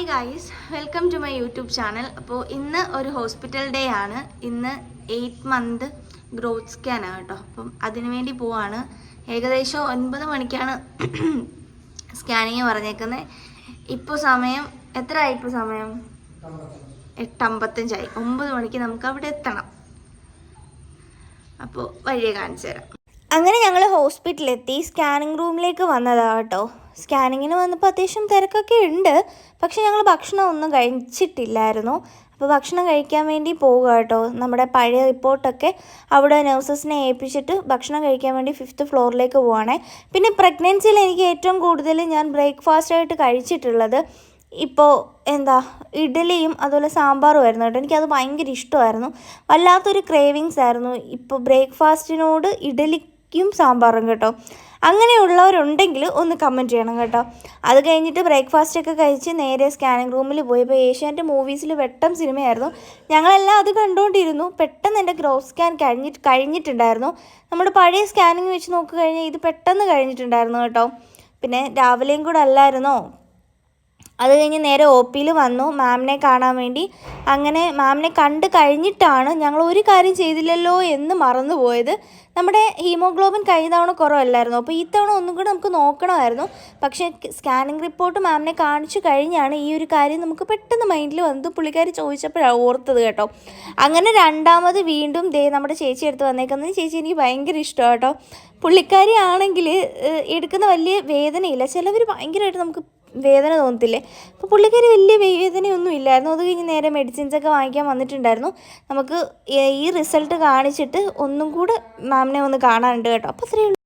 Hi guys, welcome to my YouTube channel. അപ്പോൾ ഇന്ന് ഒരു ഹോസ്പിറ്റൽ ഡേ ആണ്. ഇന്ന് 8 മന്ത് ഗ്രോത്ത് സ്കാനാണ് കേട്ടോ. അപ്പം അതിനു വേണ്ടി പോവാണ്. ഏകദേശം 9 മണിക്കാണ് സ്കാനിങ് പറഞ്ഞേക്കുന്നത്. ഇപ്പോൾ സമയം എത്ര ആയി? ഇപ്പോൾ സമയം 8:55 ആയി. 9 മണിക്ക് നമുക്ക് അവിടെ എത്തണം. അപ്പോൾ വഴിയെ കാണിച്ചു തരാം. അങ്ങനെ ഞങ്ങൾ ഹോസ്പിറ്റലിലെത്തി സ്കാനിങ് റൂമിലേക്ക് വന്നതാണ് കേട്ടോ. സ്കാനിങ്ങിന് വന്നപ്പോൾ അത്യാവശ്യം തിരക്കൊക്കെ ഉണ്ട്. പക്ഷെ ഞങ്ങൾ ഭക്ഷണം ഒന്നും കഴിച്ചിട്ടില്ലായിരുന്നു. അപ്പോൾ ഭക്ഷണം കഴിക്കാൻ വേണ്ടി പോവുക കേട്ടോ. നമ്മുടെ പഴയ റിപ്പോർട്ടൊക്കെ അവിടെ നഴ്സസിനെ ഏൽപ്പിച്ചിട്ട് ഭക്ഷണം കഴിക്കാൻ വേണ്ടി 5th ഫ്ലോറിലേക്ക് പോവുകയാണേ. പിന്നെ പ്രഗ്നൻസിയിൽ എനിക്ക് ഏറ്റവും കൂടുതൽ ഞാൻ ബ്രേക്ക്ഫാസ്റ്റായിട്ട് കഴിച്ചിട്ടുള്ളത് ഇപ്പോൾ ഇഡലിയും അതുപോലെ സാമ്പാറും ആയിരുന്നു കേട്ടോ. എനിക്കത് ഭയങ്കര ഇഷ്ടമായിരുന്നു. വല്ലാത്തൊരു ക്രേവിങ്സ് ആയിരുന്നു ഇപ്പോൾ ബ്രേക്ക്ഫാസ്റ്റിനോട് ഇഡലിക്കും സാമ്പാറും കേട്ടോ. അങ്ങനെയുള്ളവരുണ്ടെങ്കിൽ ഒന്ന് കമൻറ്റ് ചെയ്യണം കേട്ടോ. അത് കഴിഞ്ഞിട്ട് ബ്രേക്ക്ഫാസ്റ്റൊക്കെ കഴിച്ച് നേരെ സ്കാനിങ് റൂമിൽ പോയി. ഇപ്പോൾ ഏഷ്യാനെറ്റ് മൂവീസിൽ വെട്ടം സിനിമയായിരുന്നു. ഞങ്ങളെല്ലാം അത് കണ്ടുകൊണ്ടിരുന്നു. പെട്ടെന്ന് എൻ്റെ ഗ്രോത്ത് സ്കാൻ കഴിഞ്ഞിട്ടുണ്ടായിരുന്നു. നമ്മുടെ പഴയ സ്കാനിങ് വെച്ച് നോക്കിക്കഴിഞ്ഞാൽ ഇത് പെട്ടെന്ന് കഴിഞ്ഞിട്ടുണ്ടായിരുന്നു കേട്ടോ. പിന്നെ രാവിലെയും കൂടെ അല്ലായിരുന്നോ. അത് കഴിഞ്ഞ് നേരെ OPയിൽ വന്നു മാമിനെ കാണാൻ വേണ്ടി. അങ്ങനെ മാമിനെ കണ്ട് കഴിഞ്ഞിട്ടാണ് ഞങ്ങൾ ഒരു കാര്യം ചെയ്തില്ലല്ലോ എന്ന് മറന്നു പോയത്. നമ്മുടെ ഹീമോഗ്ലോബിൻ കഴിഞ്ഞ തവണ കുറവല്ലായിരുന്നു. അപ്പോൾ ഈ തവണ ഒന്നും കൂടെ നമുക്ക് നോക്കണമായിരുന്നു. പക്ഷേ സ്കാനിങ് റിപ്പോർട്ട് മാമിനെ കാണിച്ചു കഴിഞ്ഞാണ് ഈ ഒരു കാര്യം നമുക്ക് പെട്ടെന്ന് മൈൻഡിൽ വന്നത്. പുള്ളിക്കാരി ചോദിച്ചപ്പോഴാണ് ഓർത്തത് കേട്ടോ. അങ്ങനെ രണ്ടാമത് വീണ്ടും നമ്മുടെ ചേച്ചി എടുത്ത് വന്നേക്കുന്നത്. ചേച്ചി എനിക്ക് ഭയങ്കര ഇഷ്ടമാണ് കേട്ടോ. പുള്ളിക്കാരി ആണെങ്കിൽ എടുക്കുന്ന വലിയ വേദനയില്ല. ചിലവർ ഭയങ്കരമായിട്ട് നമുക്ക് വേദന തോന്നത്തില്ലേ. അപ്പോൾ പുള്ളിക്കാരി വലിയ വേദനയൊന്നും ഇല്ലായിരുന്നു. അത് കഴിഞ്ഞ് നേരെ മെഡിസിൻസൊക്കെ വാങ്ങിക്കാൻ വന്നിട്ടുണ്ടായിരുന്നു. നമുക്ക് ഈ റിസൾട്ട് കാണിച്ചിട്ട് ഒന്നും കൂടെ മാമിനെ ഒന്ന് കാണാനുണ്ട് കേട്ടോ. അപ്പോൾ അത്രയേ ഉള്ളൂ.